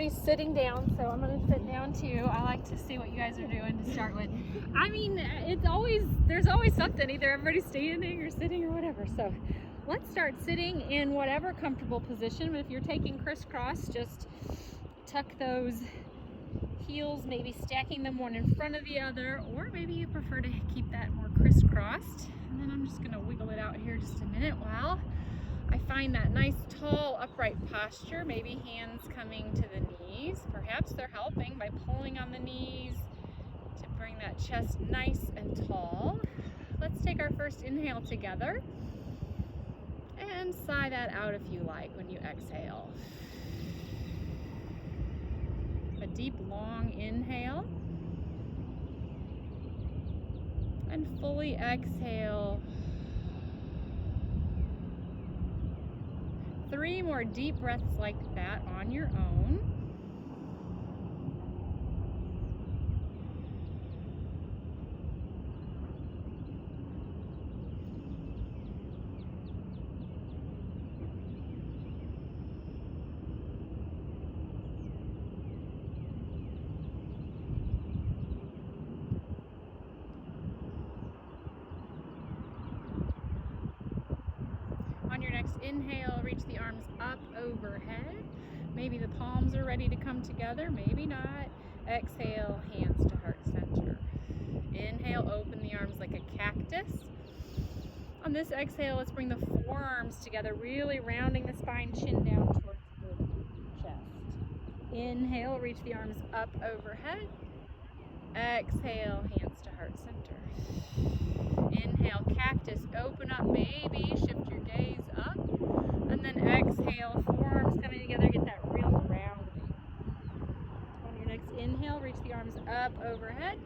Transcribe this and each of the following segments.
everybody's sitting down, so I'm going to sit down too. I like to see what you guys are doing to start with. I mean, there's always something. Either everybody's standing or sitting or whatever. So let's start sitting in whatever comfortable position. But if you're taking crisscross, just tuck those heels, maybe stacking them one in front of the other, or maybe you prefer to keep that more crisscrossed. And then I'm just going to wiggle it out here just a minute while I find that nice tall upright posture. Maybe hands coming to the knees. Perhaps they're helping by pulling on the knees to bring that chest nice and tall. Let's take our first inhale together and sigh that out if you like when you exhale. A deep long inhale and fully exhale. 3 more deep breaths like that on your own. On your next inhale, reach the arms up overhead. Maybe the palms are ready to come together, maybe not. Exhale, hands to heart center. Inhale, open the arms like a cactus. On this exhale, let's bring the forearms together, really rounding the spine, chin down towards the chest. Inhale, reach the arms up overhead. Exhale, hands to heart center. Inhale, cactus, open up, baby, shift your gaze up. And then exhale, forearms coming together, get that real rounding. On your next inhale, reach the arms up overhead.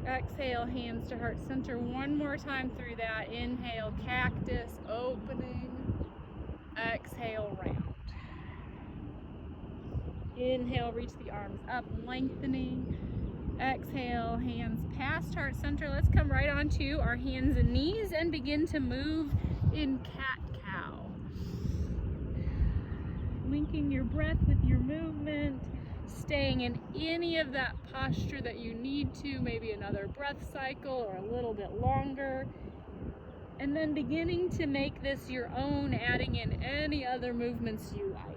Exhale, hands to heart center. One more time through that. Inhale, cactus, opening. Exhale, round. Inhale, reach the arms up, lengthening. Exhale, hands past heart center. Let's come right onto our hands and knees and begin to move in cat-cow. Linking your breath with your movement, staying in any of that posture that you need to, maybe another breath cycle or a little bit longer. And then beginning to make this your own, adding in any other movements you like.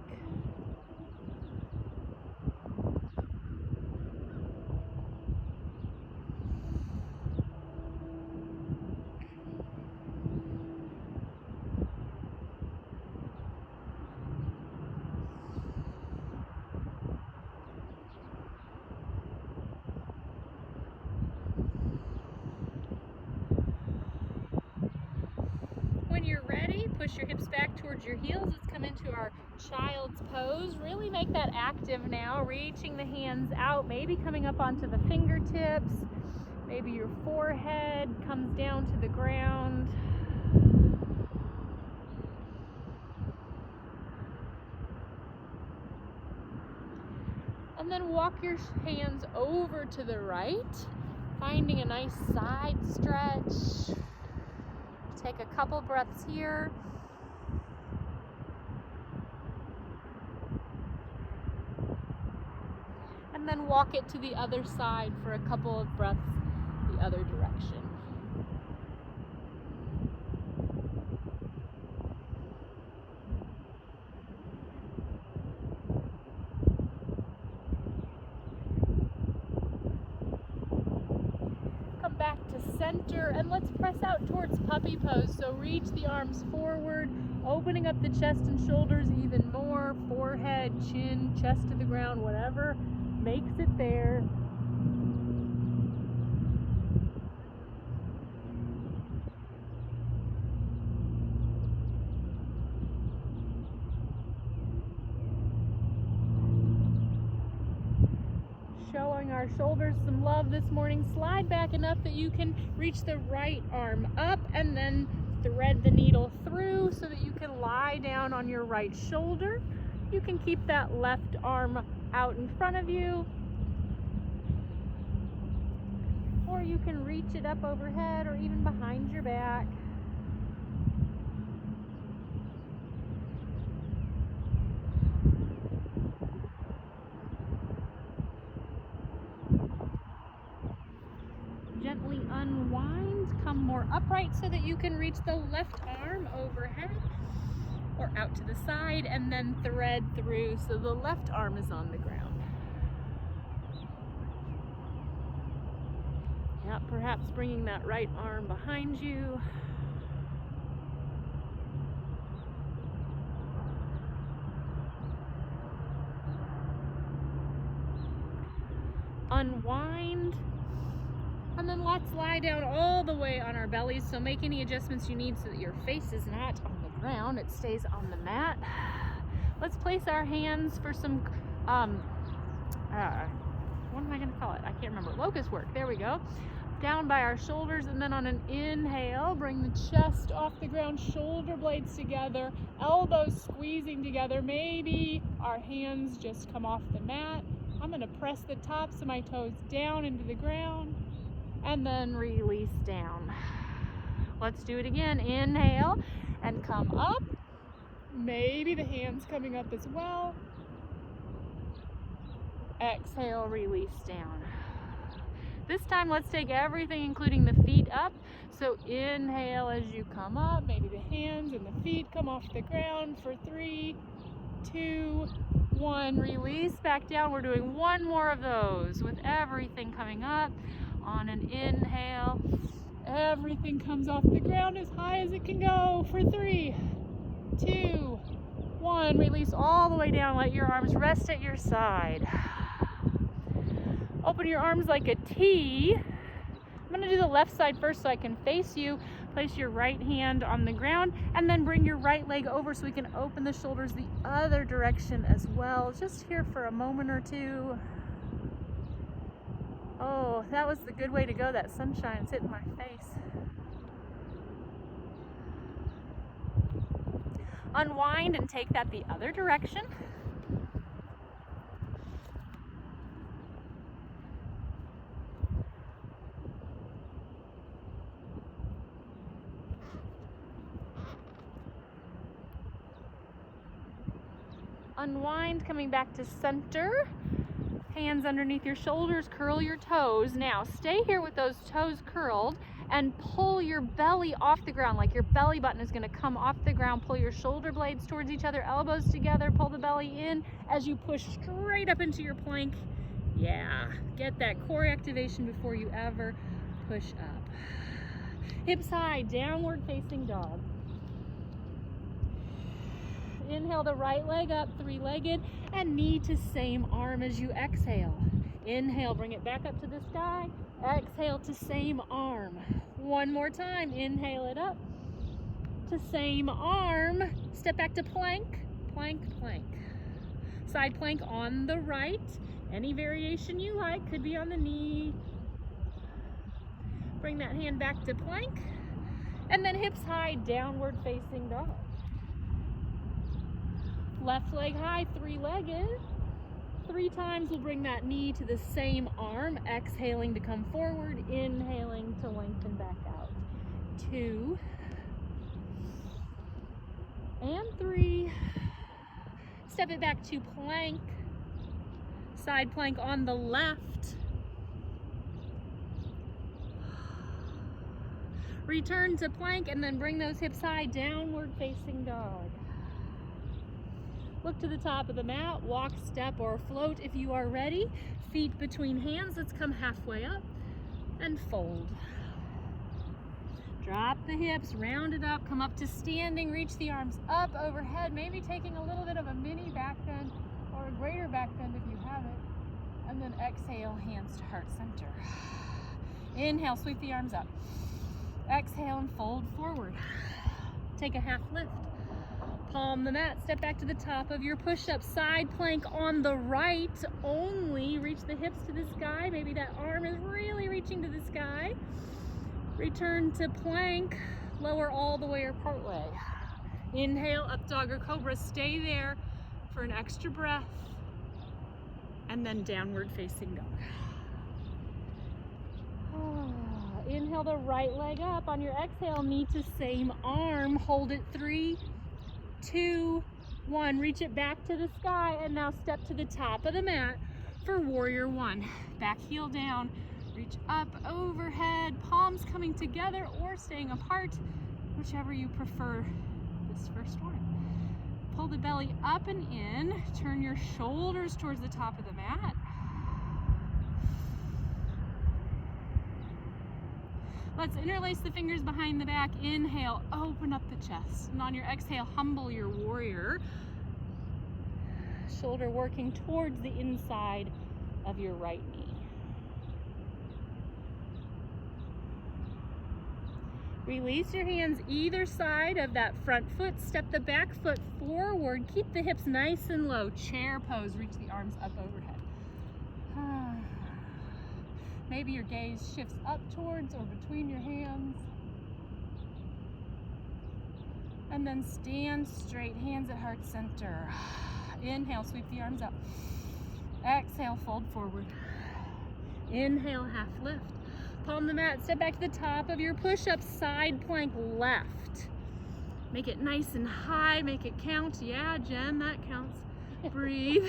When you're ready, push your hips back towards your heels. Let's come into our child's pose. Really make that active now, reaching the hands out, maybe coming up onto the fingertips. Maybe your forehead comes down to the ground. And then walk your hands over to the right, finding a nice side stretch. Take a couple breaths here. And then walk it to the other side for a couple of breaths the other direction. Back to center, and let's press out towards puppy pose. So reach the arms forward, opening up the chest and shoulders even more, forehead, chin, chest to the ground, whatever makes it there. Showing our shoulders some love this morning. Slide back enough that you can reach the right arm up and then thread the needle through so that you can lie down on your right shoulder. You can keep that left arm out in front of you, or you can reach it up overhead or even behind your back. more upright so that you can reach the left arm overhead or out to the side, and then thread through so the left arm is on the ground. Yeah, perhaps bringing that right arm behind you. Unwind, and then let's lie down all the way on our bellies. So make any adjustments you need so that your face is not on the ground, it stays on the mat. Let's place our hands for some what am I going to call it? I can't remember. Locust work. There we go. Down by our shoulders, and then on an inhale, bring the chest off the ground, shoulder blades together, elbows squeezing together. Maybe our hands just come off the mat. I'm going to press the tops of my toes down into the ground and then release down. Let's do it again. Inhale and come up. Maybe the hands coming up as well. Exhale, release down. This time, let's take everything, including the feet, up. So inhale as you come up. Maybe the hands and the feet come off the ground for 3, 2, 1. Release back down. We're doing one more of those with everything coming up. On an inhale, everything comes off the ground as high as it can go for 3, 2, 1. Release all the way down. Let your arms rest at your side. Open your arms like a T. I'm going to do the left side first so I can face you. Place your right hand on the ground and then bring your right leg over so we can open the shoulders the other direction as well. Just here for a moment or two. Oh, that was the good way to go. That sunshine's hitting my face. Unwind and take that the other direction. Unwind, coming back to center. Hands underneath your shoulders, curl your toes. Now stay here with those toes curled and pull your belly off the ground, like your belly button is going to come off the ground. Pull your shoulder blades towards each other, elbows together, pull the belly in as you push straight up into your plank. Yeah, get that core activation before you ever push up. Hips high, downward facing dog. Inhale the right leg up, three-legged, and knee to same arm as you exhale. Inhale, bring it back up to the sky. Exhale to same arm. One more time. Inhale it up to same arm. Step back to plank, plank, plank. Side plank on the right. Any variation you like, could be on the knee. Bring that hand back to plank, and then hips high, downward facing dog. Left leg high, three-legged. 3 times we'll bring that knee to the same arm, exhaling to come forward, inhaling to lengthen back out. 2 and 3. Step it back to plank. Side plank on the left. Return to plank and then bring those hips high, downward facing dog. Look to the top of the mat, walk, step, or float if you are ready. Feet between hands, let's come halfway up and fold. Drop the hips, round it up, come up to standing, reach the arms up overhead, maybe taking a little bit of a mini back bend or a greater back bend if you have it. And then exhale, hands to heart center. Inhale, sweep the arms up. Exhale and fold forward. Take a half lift. Palm the mat, step back to the top of your push-up. Side plank on the right only. Reach the hips to the sky. Maybe that arm is really reaching to the sky. Return to plank. Lower all the way or part way. Inhale, up dog or cobra. Stay there for an extra breath. And then downward facing dog. Inhale the right leg up. On your exhale, knee to same arm. Hold it 3, 2, 1. Reach it back to the sky and now step to the top of the mat for warrior 1. Back heel down Reach up overhead, palms coming together or staying apart, whichever you prefer this first one. Pull the belly up and in, turn your shoulders towards the top of the mat. Let's interlace the fingers behind the back. Inhale, open up the chest. And on your exhale, humble your warrior. Shoulder working towards the inside of your right knee. Release your hands either side of that front foot. Step the back foot forward. Keep the hips nice and low. Chair pose. Reach the arms up overhead. Maybe your gaze shifts up towards or between your hands. And then stand straight, hands at heart center. Inhale, sweep the arms up. Exhale, fold forward. Inhale, half lift. Palm the mat, step back to the top of your push-up, side plank left. Make it nice and high, make it count. Yeah, Jen, that counts. Breathe.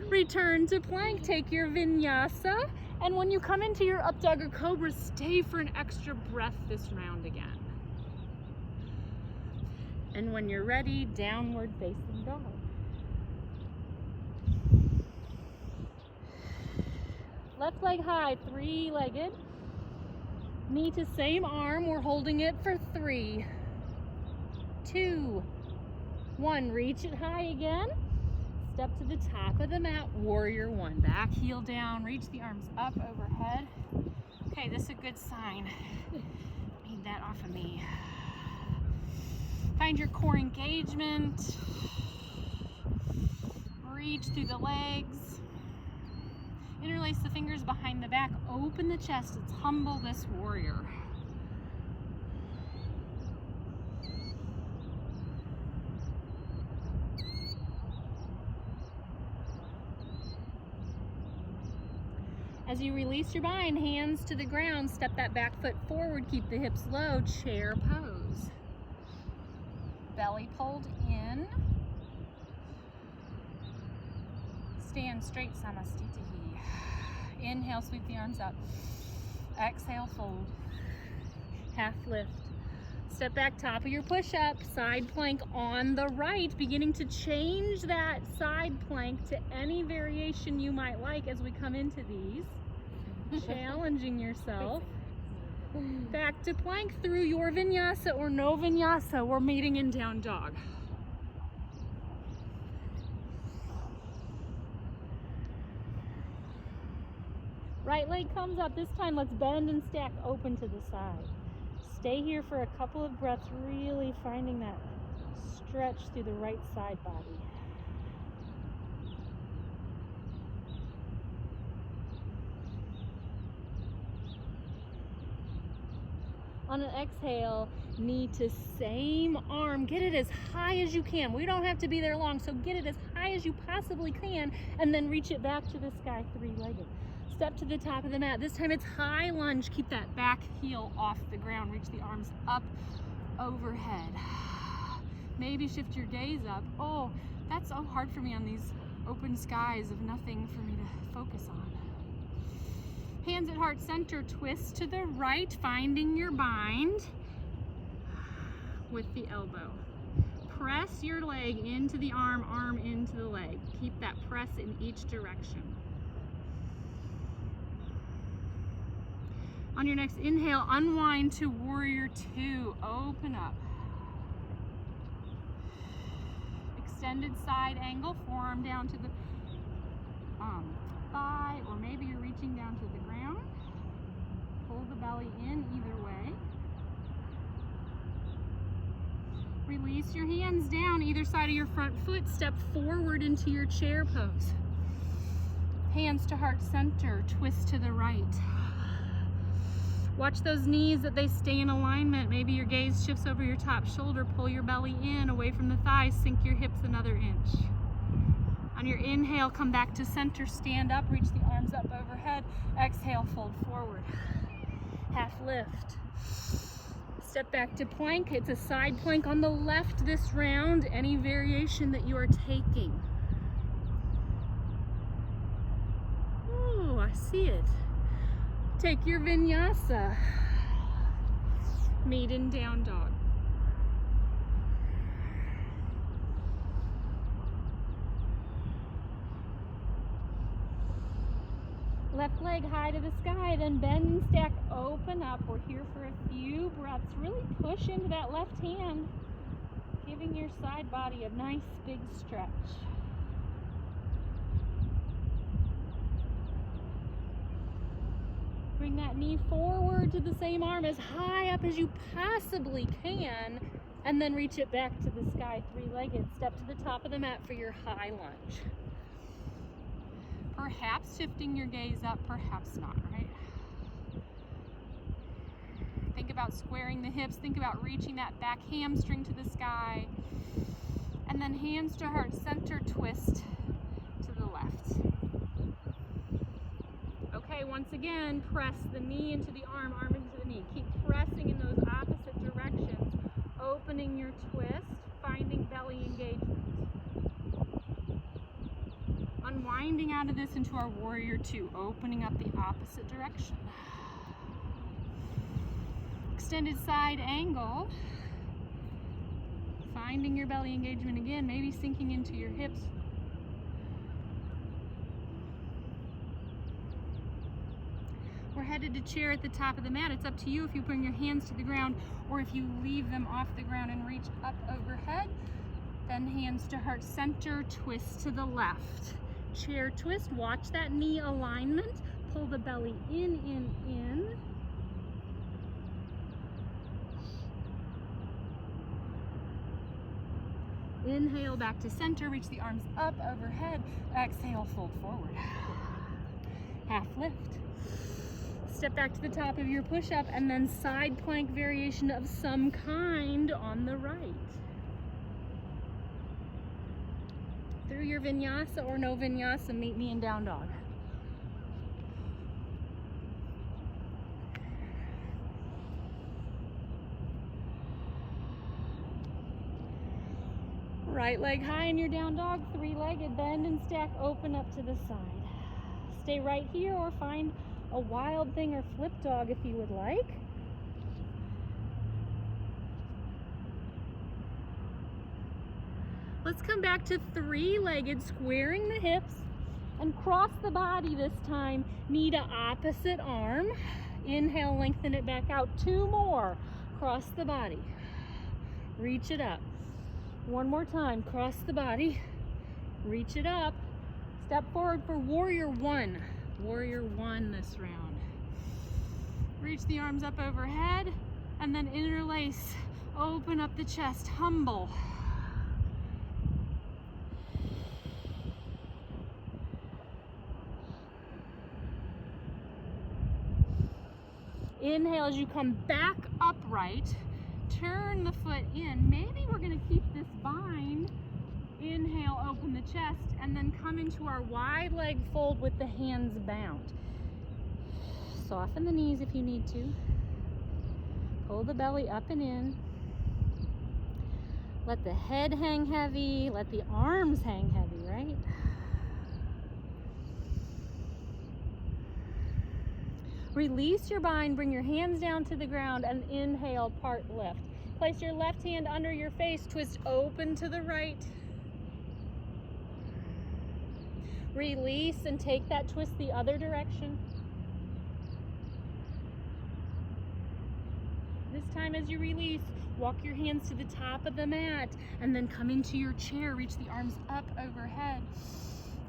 Return to plank, take your vinyasa, and when you come into your up dog or cobra, stay for an extra breath this round again. And when you're ready, downward facing dog. Left leg high, three-legged. Knee to same arm, we're holding it for 3, 2, 1. Reach it high again. Step to the top of the mat, warrior one. Back heel down, reach the arms up overhead. Okay, this is a good sign. Need that off of me. Find your core engagement. Reach through the legs. Interlace the fingers behind the back. Open the chest. Let's humble this warrior. As you release your bind, hands to the ground, step that back foot forward, keep the hips low, chair pose. Belly pulled in. Stand straight, Samastitihi. Inhale, sweep the arms up. Exhale, fold. Half lift. Step back, top of your push-up, side plank on the right, beginning to change that side plank to any variation you might like as we come into these. Challenging yourself. Back to plank through your vinyasa or no vinyasa. We're meeting in down dog. Right leg comes up. This time let's bend and stack open to the side. Stay here for a couple of breaths, really finding that stretch through the right side body. On an exhale, knee to same arm. Get it as high as you can. We don't have to be there long, so get it as high as you possibly can, and then reach it back to the sky, three-legged. Step to the top of the mat. This time it's high lunge. Keep that back heel off the ground. Reach the arms up overhead. Maybe shift your gaze up. Oh, that's so hard for me on these open skies of nothing for me to focus on. Hands at heart center, twist to the right, finding your bind with the elbow. Press your leg into the arm, arm into the leg. Keep that press in each direction. On your next inhale, unwind to warrior two. Open up. Extended side angle, forearm down to the thigh, or maybe you're reaching down to the ground. Pull the belly in either way. Release your hands down either side of your front foot. Step forward into your chair pose. Hands to heart center, twist to the right. Watch those knees that they stay in alignment. Maybe your gaze shifts over your top shoulder. Pull your belly in, away from the thighs. Sink your hips another inch. On your inhale, come back to center. Stand up, reach the arms up overhead. Exhale, fold forward. Half lift. Step back to plank. It's a side plank on the left this round. Any variation that you are taking. Ooh, I See it. Take your vinyasa. Maiden down dog. Left leg high to the sky, then bend and stack, open up. We're here for a few breaths. Really push into that left hand, giving your side body a nice big stretch. Bring that knee forward to the same arm as high up as you possibly can, and then reach it back to the sky, three-legged. Step to the top of the mat for your high lunge. Perhaps shifting your gaze up, perhaps not, right? Think about squaring the hips. Think about reaching that back hamstring to the sky. And then hands to heart center twist to the left. Okay, once again, press the knee into the arm into the knee. Keep pressing in those opposite directions. Opening your twist, finding belly engagement. Unwinding out of this into our warrior two, opening up the opposite direction. Extended side angle. Finding your belly engagement again, maybe sinking into your hips. We're headed to chair at the top of the mat. It's up to you if you bring your hands to the ground or if you leave them off the ground and reach up overhead. Then hands to heart center, twist to the left. Chair twist, watch that knee alignment. Pull the belly in. Inhale back to center, reach the arms up overhead. Exhale, fold forward. Half lift. Step back to the top of your push-up and then side plank variation of some kind on the right. Through your vinyasa or no vinyasa, meet me in down dog. Right leg high in your down dog, three-legged, bend and stack, open up to the side. Stay right here or find a wild thing or flip dog if you would like. Let's come back to three-legged, squaring the hips and cross the body this time. Knee to opposite arm. Inhale, lengthen it back out. Two more. Cross the body. Reach it up. One more time. Cross the body. Reach it up. Step forward for warrior one. Warrior one this round. Reach the arms up overhead and then interlace. Open up the chest. Humble. Inhale as you come back upright. Turn the foot in. Maybe we're going to keep this bind. Inhale, open the chest, and then come into our wide leg fold with the hands bound. Soften the knees if you need to. Pull the belly up and in. Let the head hang heavy. Let the arms hang heavy, right? Release your bind, bring your hands down to the ground, and inhale, part lift. Place your left hand under your face, twist open to the right. Release and take that twist the other direction. This time as you release, walk your hands to the top of the mat and then come into your chair. Reach the arms up overhead.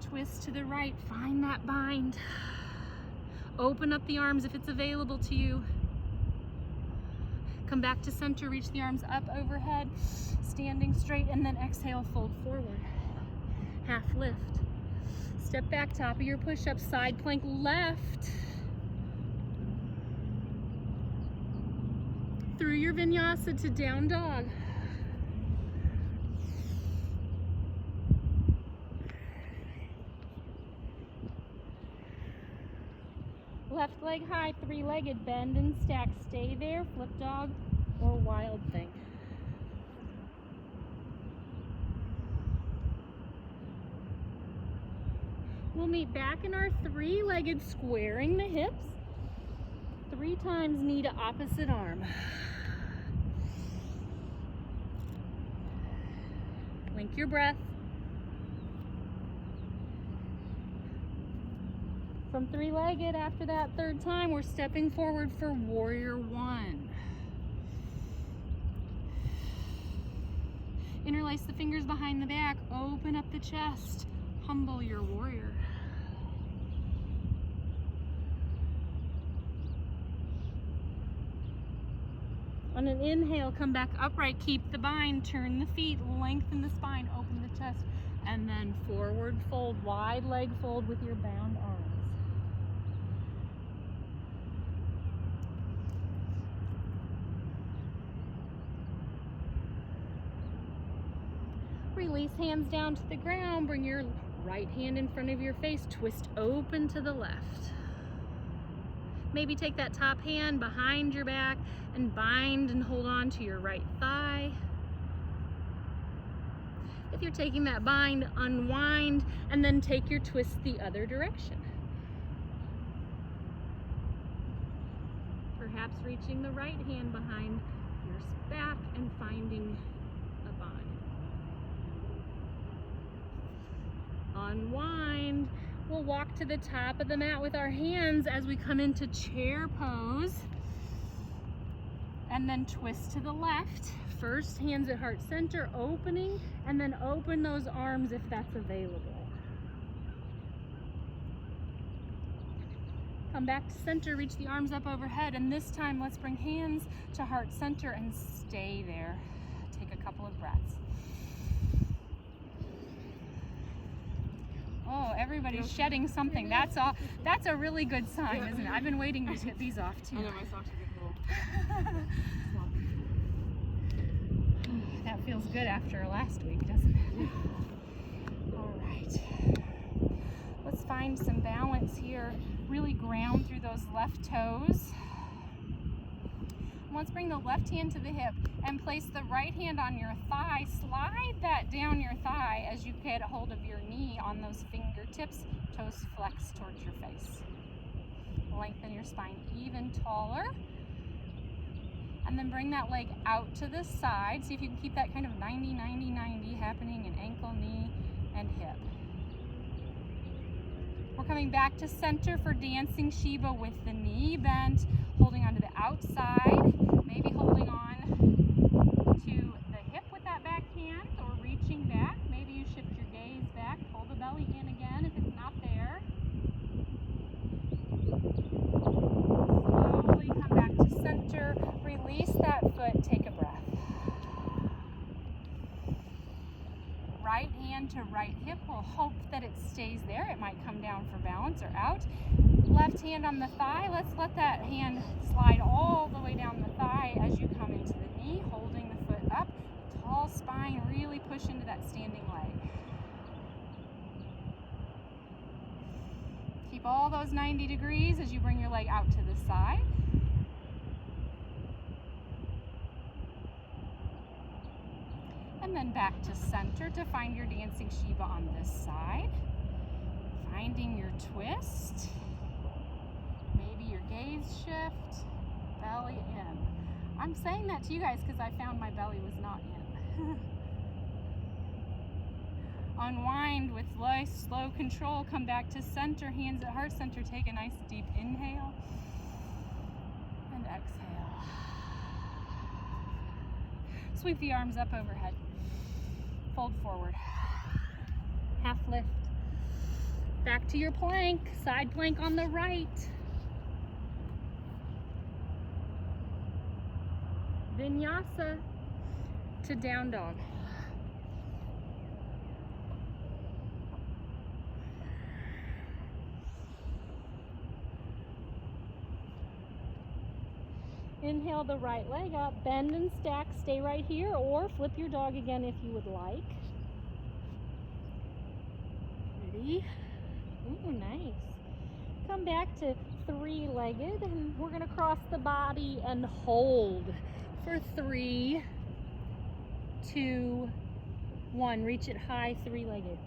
Twist to the right, find that bind. Open up the arms if it's available to you. Come back to center, reach the arms up overhead, standing straight, and then exhale, fold forward. Half lift. Step back, top of your push-up, side plank left. Through your vinyasa to down dog. Left leg high, three-legged, bend and stack. Stay there, flip dog or wild thing. We'll meet back in our three-legged, squaring the hips. 3 times knee to opposite arm. Link your breath. From three-legged, after that third time, we're stepping forward for warrior one. Interlace the fingers behind the back, open up the chest, humble your warrior. On an inhale, come back upright, keep the bind, turn the feet, lengthen the spine, open the chest, and then forward fold, wide leg fold with your bound arms. Release hands down to the ground, bring your right hand in front of your face, twist open to the left. Maybe take that top hand behind your back and bind and hold on to your right thigh. If you're taking that bind, unwind and then take your twist the other direction. Perhaps reaching the right hand behind your back and finding a bind. Unwind. We'll walk to the top of the mat with our hands as we come into chair pose. And then twist to the left. First, hands at heart center, opening, and then open those arms if that's available. Come back to center, reach the arms up overhead, and this time let's bring hands to heart center and stay there. Take a couple of breaths. Oh, everybody's shedding something. That's all. That's a really good sign, isn't it? I've been waiting to get these off too. I know, my socks are getting a little sloppy. That feels good after last week, doesn't it? All right. Let's find some balance here. Really ground through those left toes. Let's bring the left hand to the hip and place the right hand on your thigh. Slide that down your thigh as you get a hold of your knee on those fingertips. Toes flex towards your face. Lengthen your spine even taller. And then bring that leg out to the side. See if you can keep that kind of 90-90-90 happening in ankle, knee, and hip. We're coming back to center for dancing Shiva with the knee bent, holding onto the outside, maybe holding on to the hip with that back hand or reaching back. Maybe you shift your gaze back, pull the belly in again if it's not there. Slowly come back to center, release that foot, take a breath. Right hand to right hip, we'll hope that it stays there. It might come down for balance or out. Left hand on the thigh, let's let that hand slide all the way down the thigh as you come into the knee, holding the foot up. Tall spine, really push into that standing leg. Keep all those 90 degrees as you bring your leg out to the side. And then back to center to find your dancing Shiva on this side. Finding your twist. Maybe your gaze shift. Belly in. I'm saying that to you guys because I found my belly was not in. Unwind with nice, slow control. Come back to center. Hands at heart center. Take a nice deep inhale. And exhale. Sweep the arms up overhead. Fold forward. Half lift. Back to your plank. Side plank on the right. Vinyasa to down dog. Inhale the right leg up, bend and stack, stay right here, or flip your dog again if you would like. Ready? Ooh, nice. Come back to three-legged, and we're gonna cross the body and hold for 3, 2, 1. Reach it high, three-legged.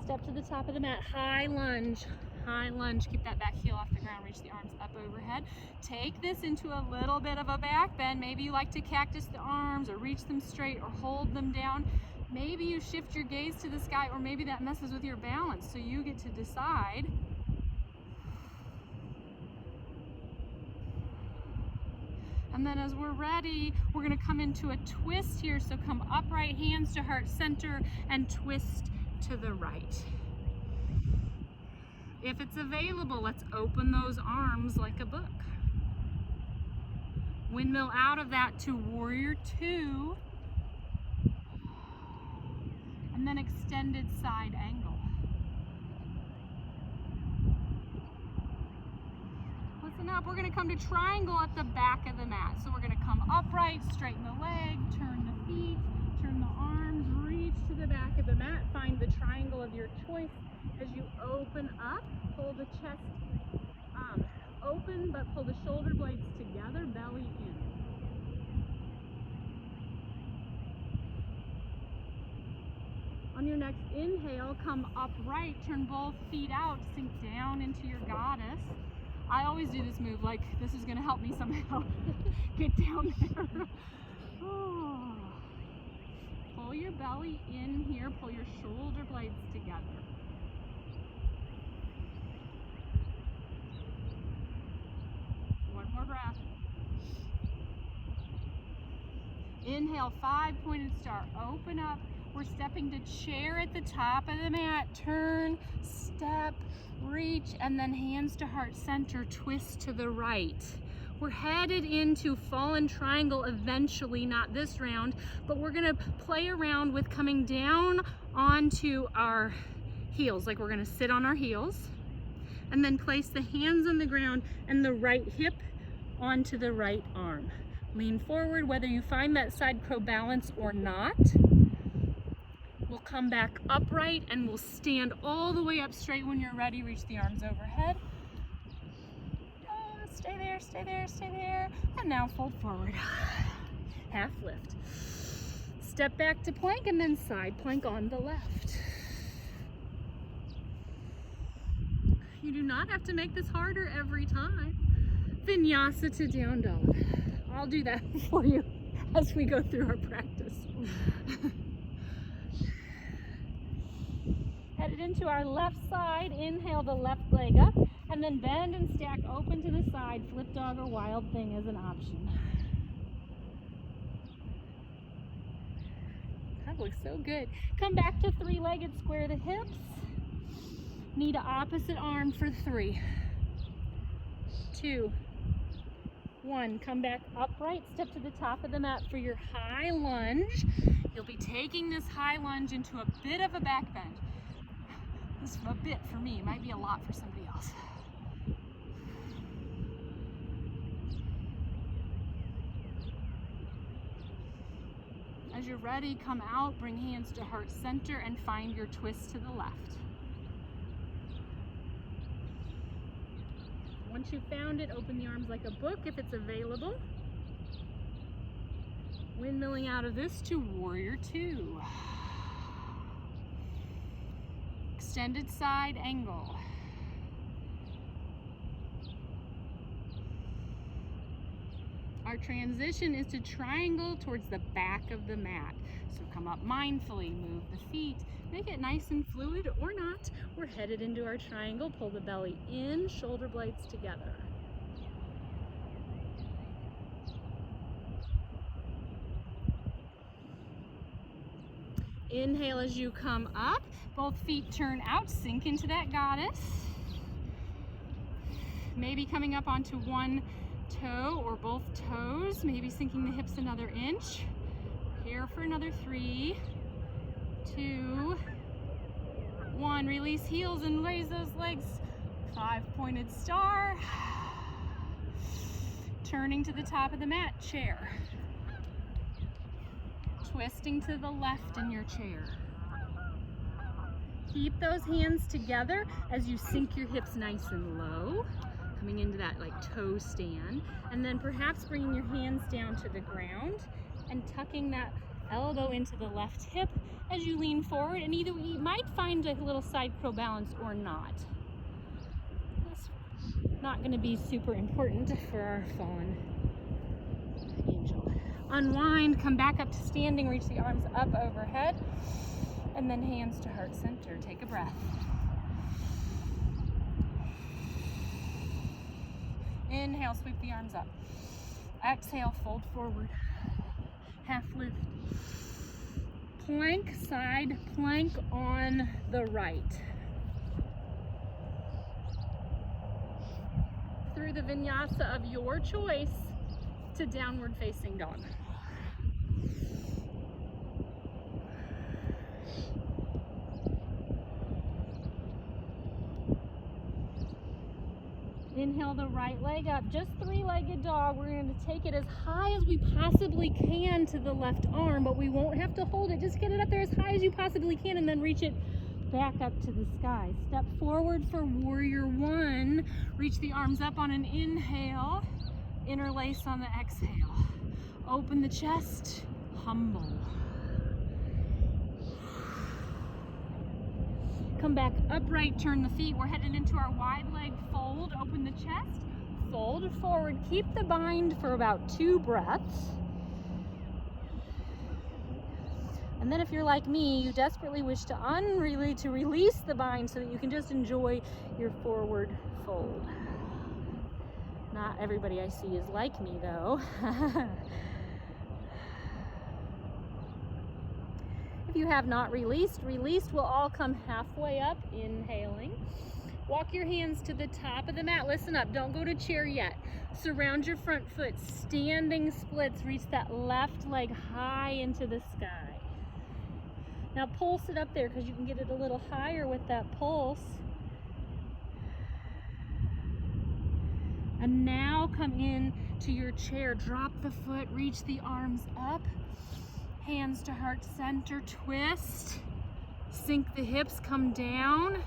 Step to the top of the mat, high lunge. High lunge, keep that back heel off the ground, reach the arms up overhead. Take this into a little bit of a back bend. Maybe you like to cactus the arms or reach them straight or hold them down. Maybe you shift your gaze to the sky, or maybe that messes with your balance, so you get to decide. And then as we're ready, we're gonna come into a twist here. So come upright, hands to heart center, and twist to the right. If it's available, let's open those arms like a book. Windmill out of that to warrior two. And then extended side angle. Listen up, we're gonna come to triangle at the back of the mat. So we're gonna come upright, straighten the leg, turn the feet, turn the arms, reach to the back of the mat, find the triangle of your choice. As you open up, pull the chest open, but pull the shoulder blades together, belly in. On your next inhale, come upright, turn both feet out, sink down into your goddess. I always do this move like this is gonna help me somehow get down there. Oh. Pull your belly in here, pull your shoulder blades together. One more breath. Inhale, 5-pointed star, open up. We're stepping to chair at the top of the mat. Turn, step, reach, and then hands to heart center, twist to the right. We're headed into fallen triangle eventually, not this round, but we're gonna play around with coming down onto our heels, like we're gonna sit on our heels, and then place the hands on the ground and the right hip onto the right arm. Lean forward, whether you find that side crow balance or not. We'll come back upright and we'll stand all the way up straight. When you're ready, reach the arms overhead. Stay there, stay there, stay there. And now fold forward. Half lift. Step back to plank and then side plank on the left. You do not have to make this harder every time. Vinyasa to down dog. I'll do that for you as we go through our practice. Headed into our left side, inhale the left leg up, and then bend and stack open to the side. Flip dog or wild thing is an option. That looks so good. Come back to three-legged, square the hips. Knee to opposite arm for 3, 2, 1. Come back upright, step to the top of the mat for your high lunge. You'll be taking this high lunge into a bit of a back bend. This is a bit for me, it might be a lot for somebody else. As you're ready, come out, bring hands to heart center and find your twist to the left. Once you've found it, open the arms like a book if it's available. Windmilling out of this to warrior two. Extended side angle. Our transition is to triangle towards the back of the mat. So come up mindfully, move the feet, make it nice and fluid or not. We're headed into our triangle, pull the belly in, shoulder blades together. Inhale as you come up, both feet turn out, sink into that goddess. Maybe coming up onto one toe or both toes, maybe sinking the hips another inch. Here for another 3, 2, 1. Release heels and raise those legs. 5-pointed star. Turning to the top of the mat, chair. Twisting to the left in your chair. Keep those hands together as you sink your hips nice and low, coming into that like toe stand, and then perhaps bringing your hands down to the ground and tucking that elbow into the left hip as you lean forward, and either you might find a little side crow balance or not. That's not going to be super important for our fallen angel. Unwind, come back up to standing, reach the arms up overhead, and then hands to heart center. Take a breath. Inhale, sweep the arms up. Exhale, fold forward. Half lift. Plank, side plank on the right. Through the vinyasa of your choice to downward facing dog. Inhale the right leg up, just three-legged dog. We're going to take it as high as we possibly can to the left arm, but we won't have to hold it. Just get it up there as high as you possibly can and then reach it back up to the sky. Step forward for warrior one. Reach the arms up on an inhale, interlace on the exhale. Open the chest, humble. Come back upright, turn the feet. We're headed into our wide leg fold. Open the chest, fold forward. Keep the bind for about 2 breaths. And then if you're like me, you desperately wish to release the bind so that you can just enjoy your forward fold. Not everybody I see is like me though. If you have not released, will all come halfway up, inhaling. Walk your hands to the top of the mat. Listen up, don't go to chair yet. Surround your front foot, standing splits. Reach that left leg high into the sky. Now pulse it up there because you can get it a little higher with that pulse. And now come in to your chair. Drop the foot, reach the arms up. Hands to heart center, twist. Sink the hips, come down.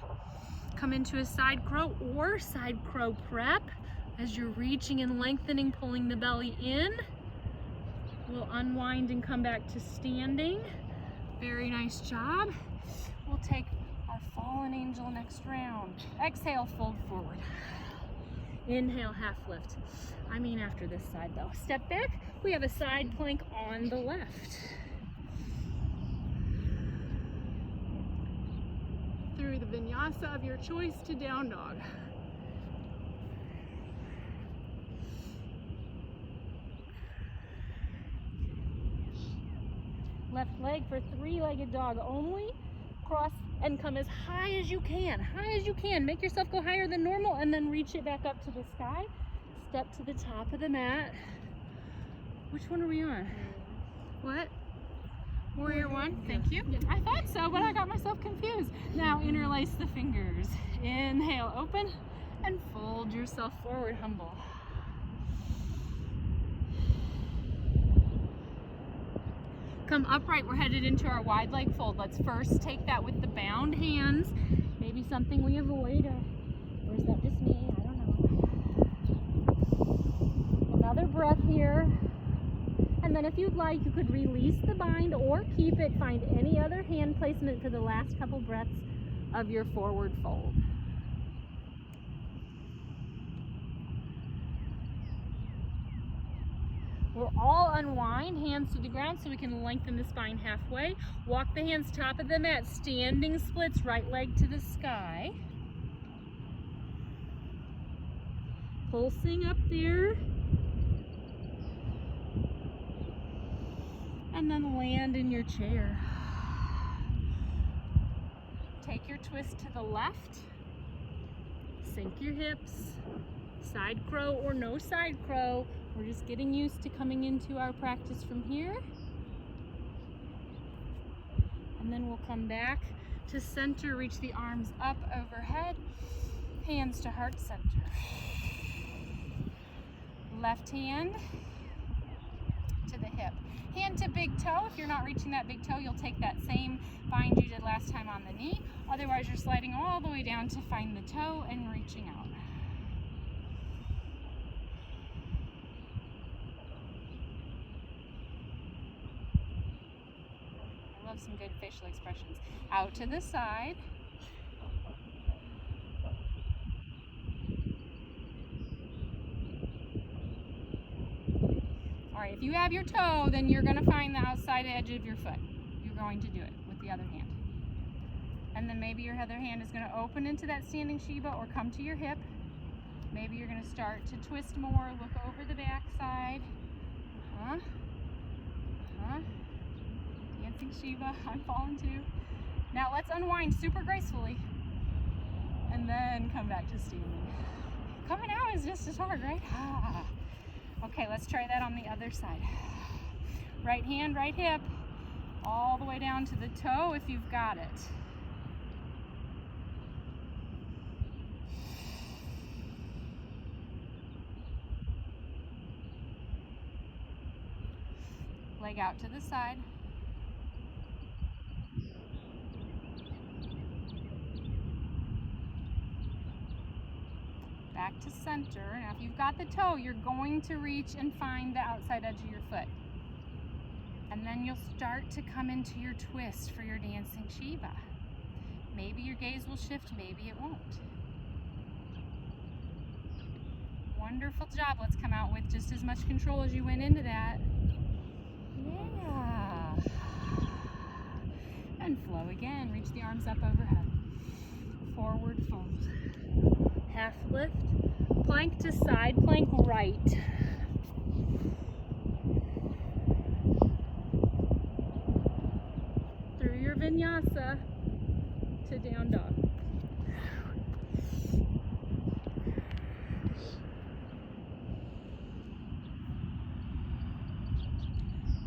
Come into a side crow or side crow prep. As you're reaching and lengthening, pulling the belly in. We'll unwind and come back to standing. Very nice job. We'll take our fallen angel next round. Exhale, fold forward. Inhale, half lift. I mean after this side though. Step back, we have a side plank on the left. Through the vinyasa of your choice to down dog. Left leg for three-legged dog only. Cross and come as high as you can. High as you can. Make yourself go higher than normal and then reach it back up to the sky. Step to the top of the mat. Which one are we on? What? Warrior one, thank you. I thought so, but I got myself confused. Now interlace the fingers. Inhale, open, and fold yourself forward, humble. Come upright, we're headed into our wide leg fold. Let's first take that with the bound hands. Maybe something we avoid, or is that just me? I don't know. Another breath here. And then if you'd like, you could release the bind or keep it. Find any other hand placement for the last couple breaths of your forward fold. We'll all unwind, hands to the ground so we can lengthen the spine halfway. Walk the hands top of the mat, standing splits, right leg to the sky. Pulsing up there. And then land in your chair. Take your twist to the left. Sink your hips. Side crow or no side crow. We're just getting used to coming into our practice from here. And then we'll come back to center, reach the arms up overhead, hands to heart center. Left hand to the hip. Hand to big toe. If you're not reaching that big toe, you'll take that same bind you did last time on the knee. Otherwise, you're sliding all the way down to find the toe and reaching out. love some good facial expressions. Out to the side. All right, if you have your toe, then you're going to find the outside edge of your foot. You're going to do it with the other hand. And then maybe your other hand is going to open into that standing Shiva or come to your hip. Maybe you're going to start to twist more, look over the back side. Dancing Shiva, I'm falling too. Now let's unwind super gracefully and then come back to standing. Coming out is just as hard, right? Okay, let's try that on the other side. Right hand, right hip, all the way down to the toe if you've got it. Leg out to the side. Back to center. Now if you've got the toe, you're going to reach and find the outside edge of your foot. And then you'll start to come into your twist for your dancing Shiva. Maybe your gaze will shift, maybe it won't. Wonderful job. Let's come out with just as much control as you went into that. Yeah. And flow again. Reach the arms up overhead. Forward fold. Half lift. Plank to side, plank right. Through your vinyasa to down dog.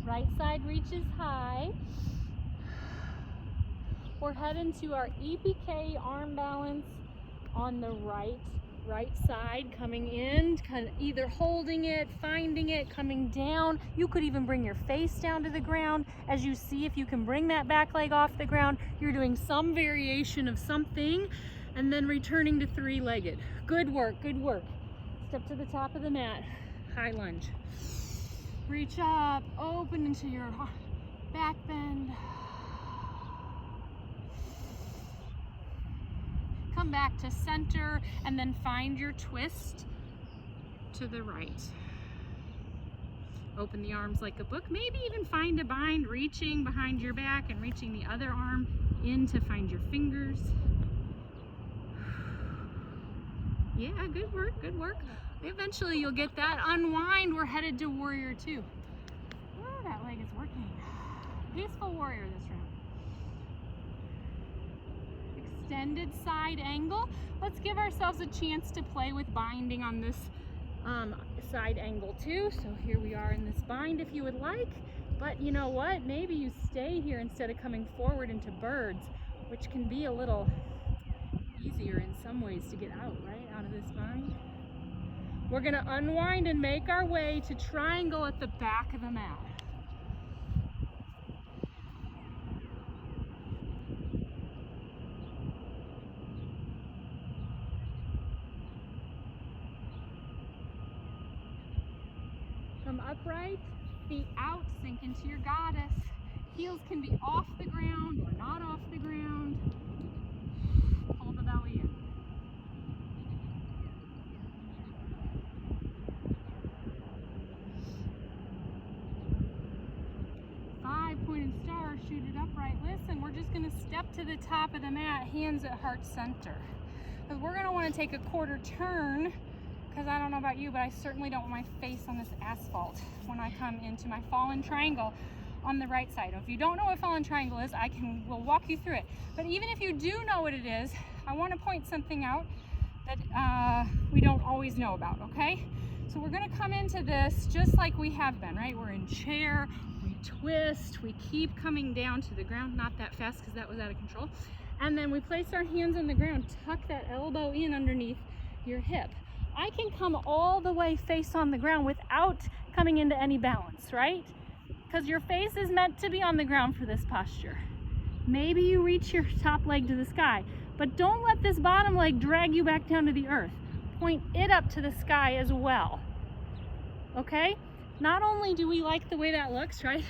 Right side reaches high. We're heading to our EPK arm balance on the right side, coming in, kind of either holding it, finding it, coming down. You could even bring your face down to the ground. As you see, if you can bring that back leg off the ground, you're doing some variation of something, and then returning to three-legged. Good work, good work. Step to the top of the mat, high lunge. Reach up, open into your back bend. Come back to center and then find your twist to the right. Open the arms like a book. Maybe even find a bind, reaching behind your back and reaching the other arm in to find your fingers. Yeah, good work, good work. Eventually you'll get that. Unwind, we're headed to warrior two. Oh, that leg is working. Peaceful warrior this round. Extended side angle. Let's give ourselves a chance to play with binding on this side angle too. So here we are in this bind if you would like. But you know what? Maybe you stay here instead of coming forward into birds, which can be a little easier in some ways to get out, right? Out of this bind. We're going to unwind and make our way to triangle at the back of the mat. From upright, feet out, sink into your goddess. Heels can be off the ground or not off the ground. Pull the belly in. Five-pointed star, shoot it upright. Listen, we're just going to step to the top of the mat, hands at heart center. Because we're going to want to take a quarter turn, because I don't know about you, but I certainly don't want my face on this asphalt when I come into my fallen triangle on the right side. If you don't know what fallen triangle is, we'll walk you through it. But even if you do know what it is, I want to point something out that we don't always know about, okay? So we're going to come into this just like we have been, right? We're in chair, we twist, we keep coming down to the ground, not that fast because that was out of control. And then we place our hands on the ground, tuck that elbow in underneath your hip. I can come all the way face on the ground without coming into any balance, right? Because your face is meant to be on the ground for this posture. Maybe you reach your top leg to the sky, but don't let this bottom leg drag you back down to the earth. Point it up to the sky as well, okay? not only do we like the way that looks, right?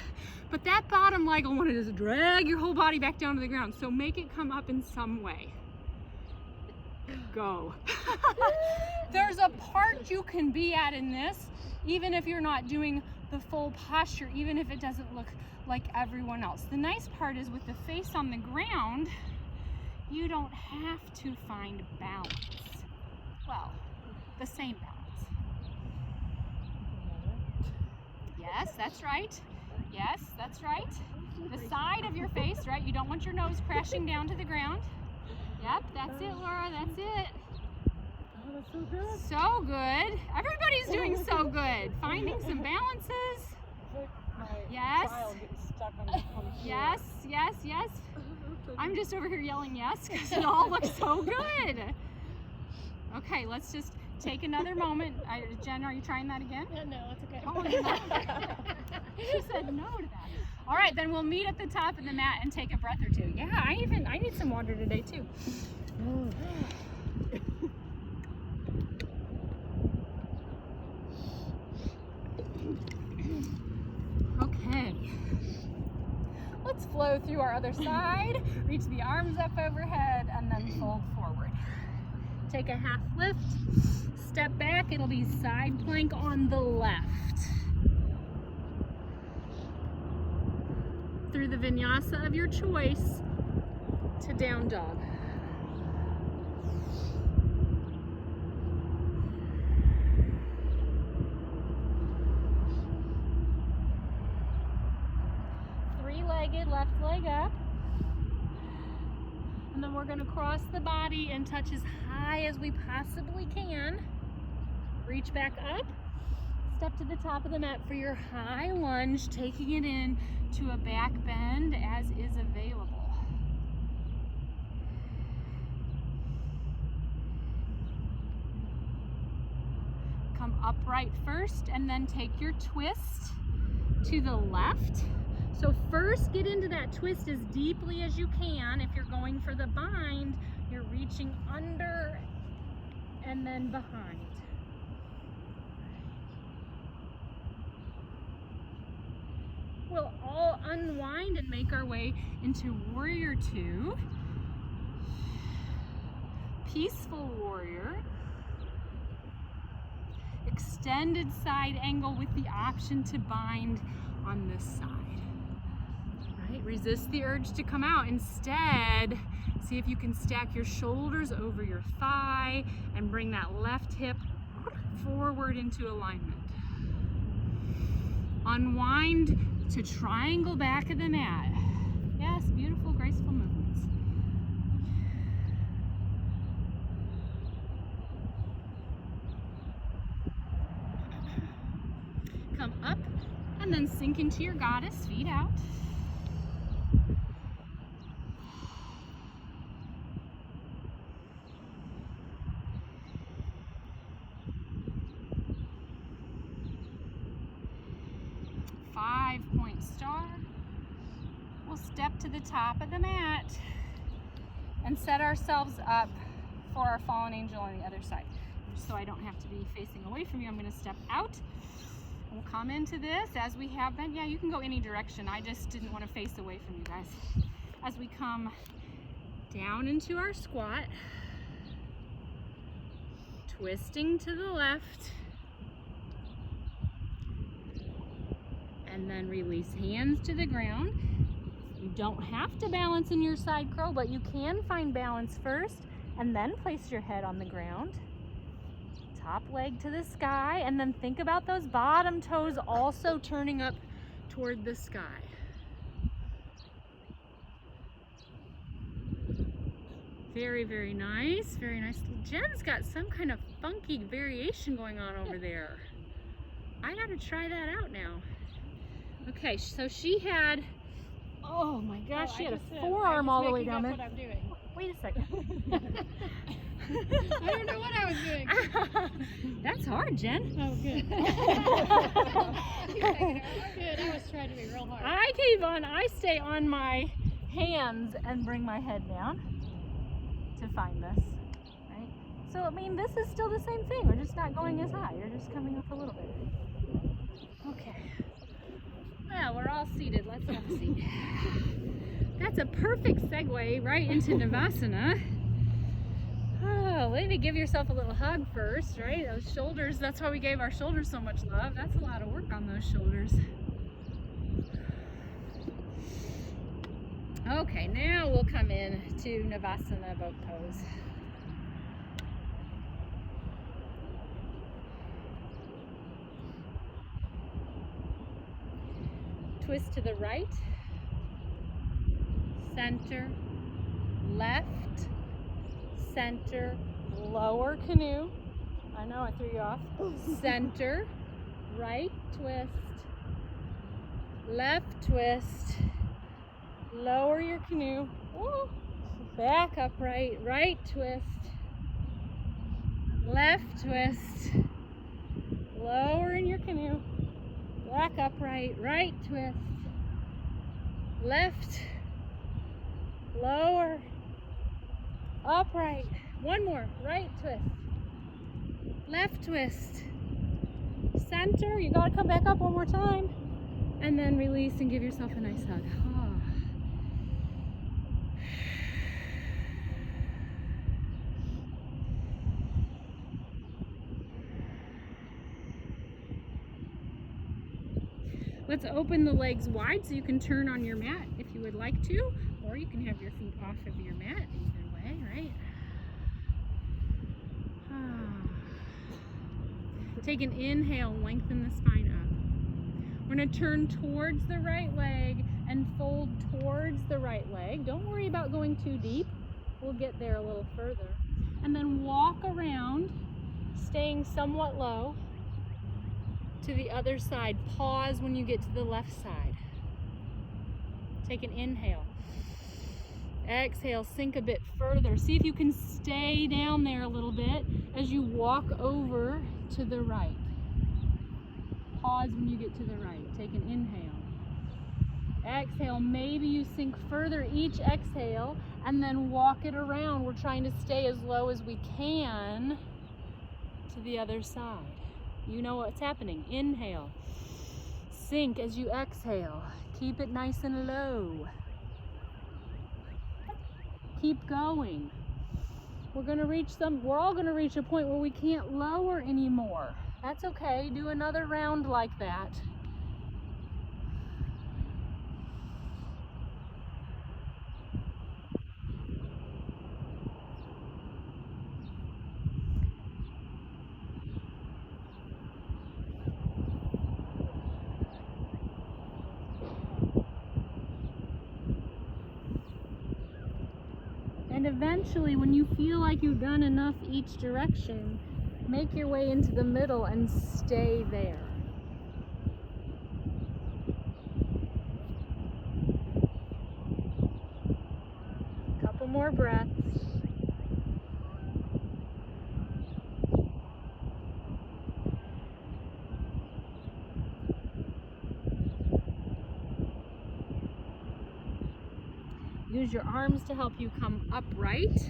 But that bottom leg will want to just drag your whole body back down to the ground. So make it come up in some way. Go. There's a part you can be at in this, even if you're not doing the full posture, even if it doesn't look like everyone else. The nice part is with the face on the ground, you don't have to find balance. Well, the same balance. Yes, that's right. Yes, that's right. The side of your face, right? You don't want your nose crashing down to the ground. Yep, that's it, Laura, that's it. Oh, that's so good. So good. Everybody's doing so good. Finding some balances. Yes. Yes, yes, yes. I'm just over here yelling yes because it all looks so good. Okay, let's just take another moment. Jen, are you trying that again? Yeah, no, it's okay. Oh, no. She said no to that. All right, then we'll meet at the top of the mat and take a breath or two. Yeah, I need some water today too. Okay. Let's flow through our other side. Reach the arms up overhead and then fold forward. Take a half lift. Step back. It'll be side plank on the left. Through the vinyasa of your choice to down dog. Three-legged, left leg up. And then we're going to cross the body and touch as high as we possibly can. Reach back up. Step to the top of the mat for your high lunge, taking it in to a back bend as is available. Come upright first and then take your twist to the left. So first get into that twist as deeply as you can. If you're going for the bind, you're reaching under and then behind. We'll all unwind and make our way into Warrior Two. Peaceful Warrior. Extended side angle with the option to bind on this side. Right? Resist the urge to come out. Instead, see if you can stack your shoulders over your thigh and bring that left hip forward into alignment. Unwind to triangle back of the mat. Yes, beautiful, graceful movements. Come up and then sink into your goddess, feet out. Five-point star. We'll step to the top of the mat and set ourselves up for our fallen angel on the other side. So I don't have to be facing away from you, I'm going to step out. We'll come into this as we have been. Yeah, you can go any direction. I just didn't want to face away from you guys. As we come down into our squat, twisting to the left, and then release hands to the ground. You don't have to balance in your side crow, but you can find balance first and then place your head on the ground. Top leg to the sky, and then think about those bottom toes also turning up toward the sky. Very, very nice, very nice. Jen's got some kind of funky variation going on over there. I gotta try that out now. Okay, so she had, oh my gosh, she had a forearm all the way down there. What I'm doing. Wait a second. I don't know what I was doing. That's hard, Jen. Oh, good. Good. I was trying to be real hard. I stay on my hands and bring my head down to find this, right? So, I mean, this is still the same thing. We're just not going as high. You're just coming up a little bit. Okay. Well, we're all seated. Let's have a seat. That's a perfect segue right into Navasana. Oh, maybe give yourself a little hug first, right? Those shoulders, that's why we gave our shoulders so much love. That's a lot of work on those shoulders. Okay, now we'll come in to Navasana boat pose. Twist to the right, center, left, center, lower canoe. I know I threw you off. Center, right twist, left twist, lower your canoe. Woo. Back upright, right twist, left twist, lower in your canoe. Back upright, right twist, left, lower, upright. One more, right twist, left twist, center. You gotta come back up one more time, and then release and give yourself a nice hug. Let's open the legs wide so you can turn on your mat if you would like to, or you can have your feet off of your mat, either way, right? Take an inhale, lengthen the spine up. We're going to turn towards the right leg and fold towards the right leg. Don't worry about going too deep. We'll get there a little further. And then walk around, staying somewhat low, to the other side. Pause when you get to the left side. Take an inhale. Exhale, sink a bit further. See if you can stay down there a little bit as you walk over to the right. Pause when you get to the right. Take an inhale. Exhale, maybe you sink further each exhale and then walk it around. We're trying to stay as low as we can to the other side. You know what's happening. Inhale. Sink as you exhale. Keep it nice and low. Keep going. We're all gonna reach a point where we can't lower anymore. That's okay. Do another round like that. And eventually, when you feel like you've done enough each direction, make your way into the middle and stay there. Couple more breaths. Use your arms to help you come upright.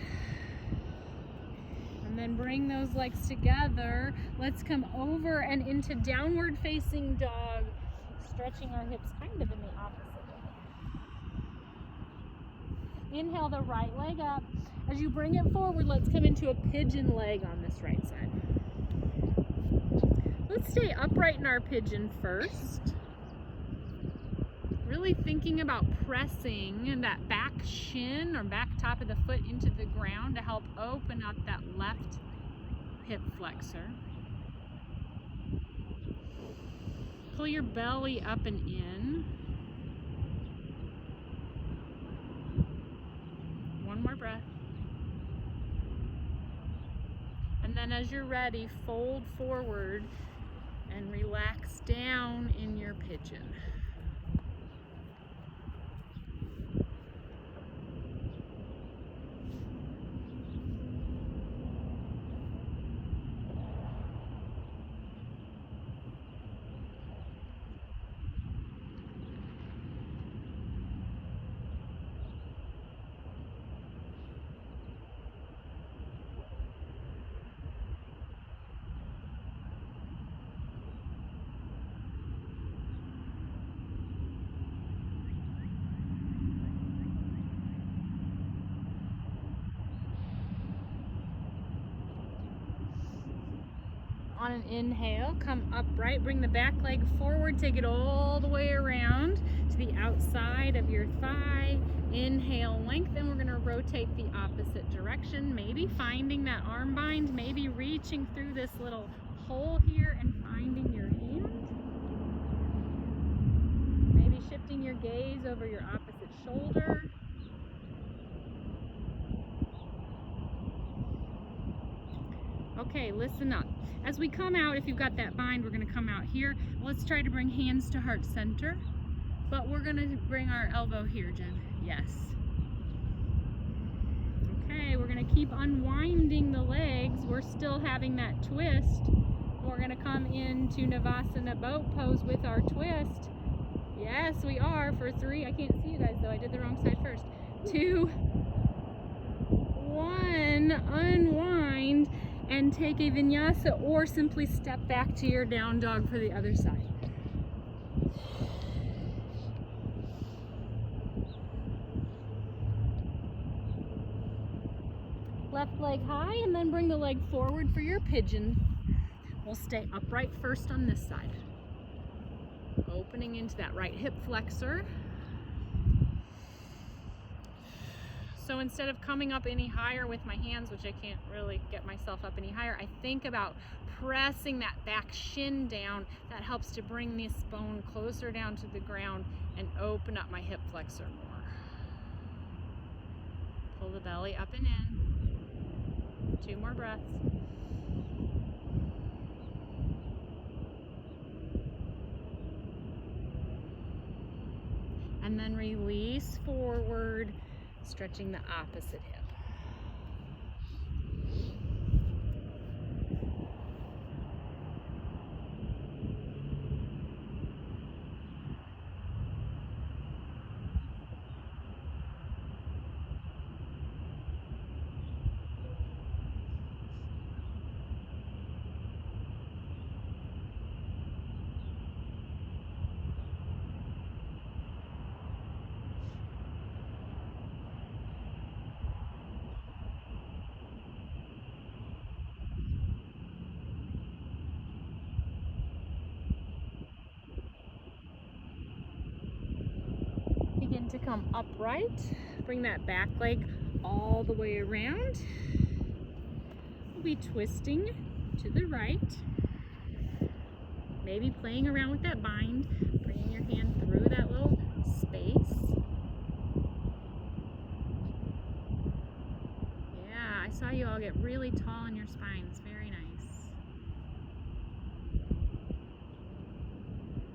And then bring those legs together. Let's come over and into downward facing dog, stretching our hips kind of in the opposite way. Inhale the right leg up. As you bring it forward, let's come into a pigeon leg on this right side. Let's stay upright in our pigeon first. Really thinking about pressing that back shin or back top of the foot into the ground to help open up that left hip flexor. Pull your belly up and in. One more breath. And then as you're ready, fold forward and relax down in your pigeon. On an inhale, come upright, bring the back leg forward, take it all the way around to the outside of your thigh. Inhale, lengthen. We're gonna rotate the opposite direction, maybe finding that arm bind, maybe reaching through this little hole here and finding your hand. Maybe shifting your gaze over your opposite shoulder. Okay, listen up. As we come out, if you've got that bind, we're going to come out here. Let's try to bring hands to heart center. But we're going to bring our elbow here, Jen. Yes. Okay, we're going to keep unwinding the legs. We're still having that twist. We're going to come into Navasana boat pose with our twist. Yes, we are for 3. I can't see you guys though. I did the wrong side first. 2, 1, unwind. And take a vinyasa or simply step back to your down dog for the other side. Left leg high and then bring the leg forward for your pigeon. We'll stay upright first on this side. Opening into that right hip flexor. So instead of coming up any higher with my hands, which I can't really get myself up any higher, I think about pressing that back shin down. That helps to bring this bone closer down to the ground and open up my hip flexor more. Pull the belly up and in. 2 more breaths. And then release forward, stretching the opposite hip. To come upright, bring that back leg all the way around. We'll be twisting to the right, maybe playing around with that bind, bringing your hand through that little space. Yeah, I saw you all get really tall in your spines. Very nice.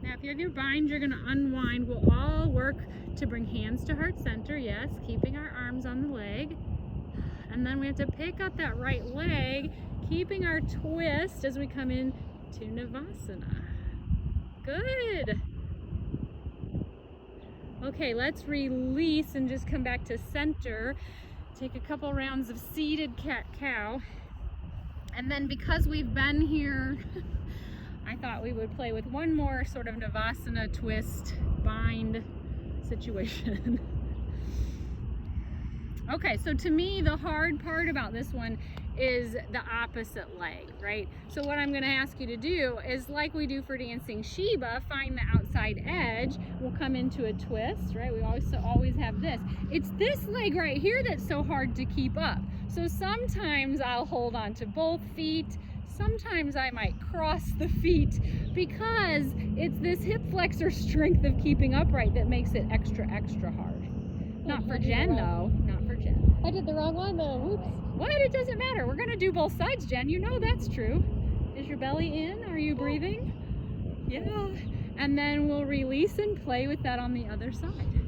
Now, if you have your bind, you're going to unwind. We'll all work to bring hands to heart center, yes, keeping our arms on the leg. And then we have to pick up that right leg, keeping our twist as we come in to Navasana. Good. Okay, let's release and just come back to center. Take a couple rounds of seated cat-cow. And then because we've been here, I thought we would play with one more sort of Navasana twist bind situation. Okay, so to me, the hard part about this one is the opposite leg, right? So what I'm gonna ask you to do is, like we do for dancing Shiba, find the outside edge. We'll come into a twist, right? We always have this. It's this leg right here that's so hard to keep up. So sometimes I'll hold on to both feet. Sometimes I might cross the feet because it's this hip flexor strength of keeping upright that makes it extra hard. Not for Jen though, not for Jen. I did the wrong one though, whoops. What? It doesn't matter. We're gonna do both sides, Jen. You know that's true. Is your belly in? Are you breathing? Yeah. And then we'll release and play with that on the other side.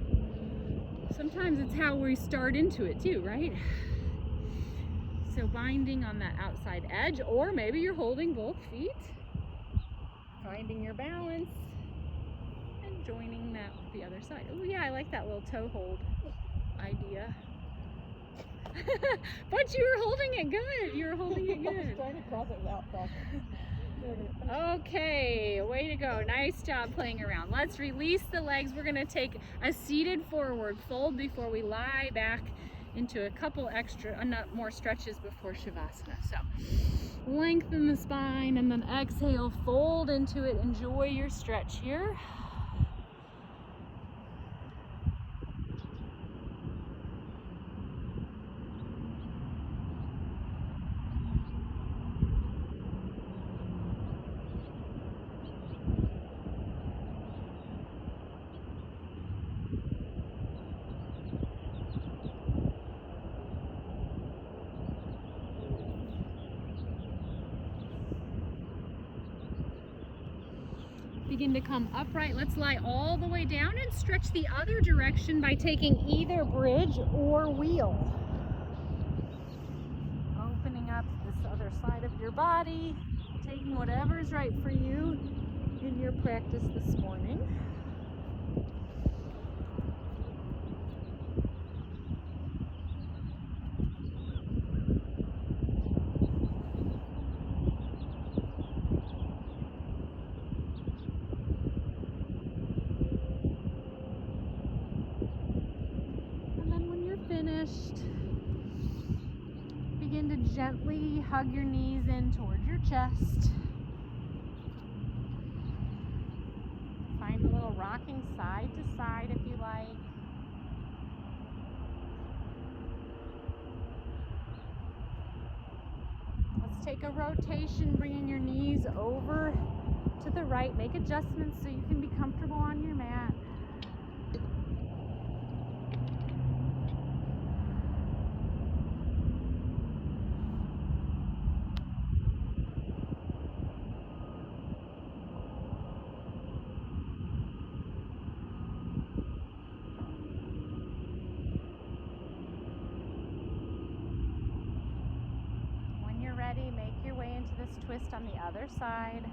Sometimes it's how we start into it too, right? So binding on that outside edge, or maybe you're holding both feet, finding your balance, and joining that with the other side. Oh yeah, I like that little toe hold idea. But you were holding it good. You were holding it I was good. trying to cross it without crossing. Okay, way to go. Nice job playing around. Let's release the legs. We're gonna take a seated forward fold before we lie back into a couple extra, more stretches before Shavasana. So lengthen the spine and then exhale, fold into it. Enjoy your stretch here. Begin to come upright. Let's lie all the way down and stretch the other direction by taking either bridge or wheel. Opening up this other side of your body, taking whatever is right for you in your practice this morning. Begin to gently hug your knees in towards your chest. Find a little rocking side to side if you like. Let's take a rotation, bringing your knees over to the right. Make adjustments so you can be comfortable on your mat. Ready, make your way into this twist on the other side.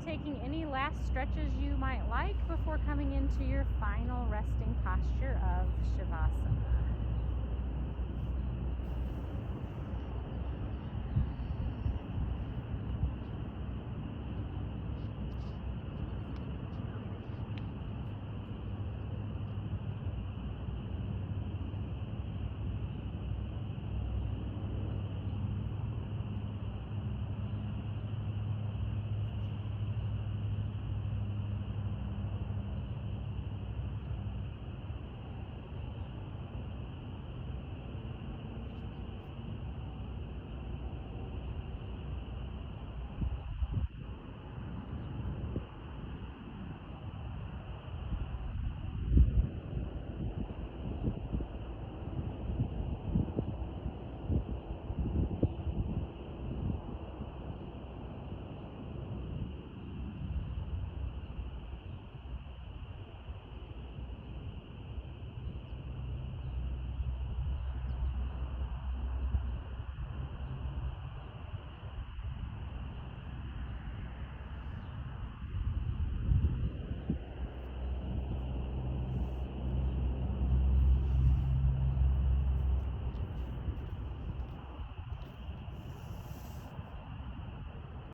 Taking any last stretches you might like before coming into your final resting posture of Shavasana.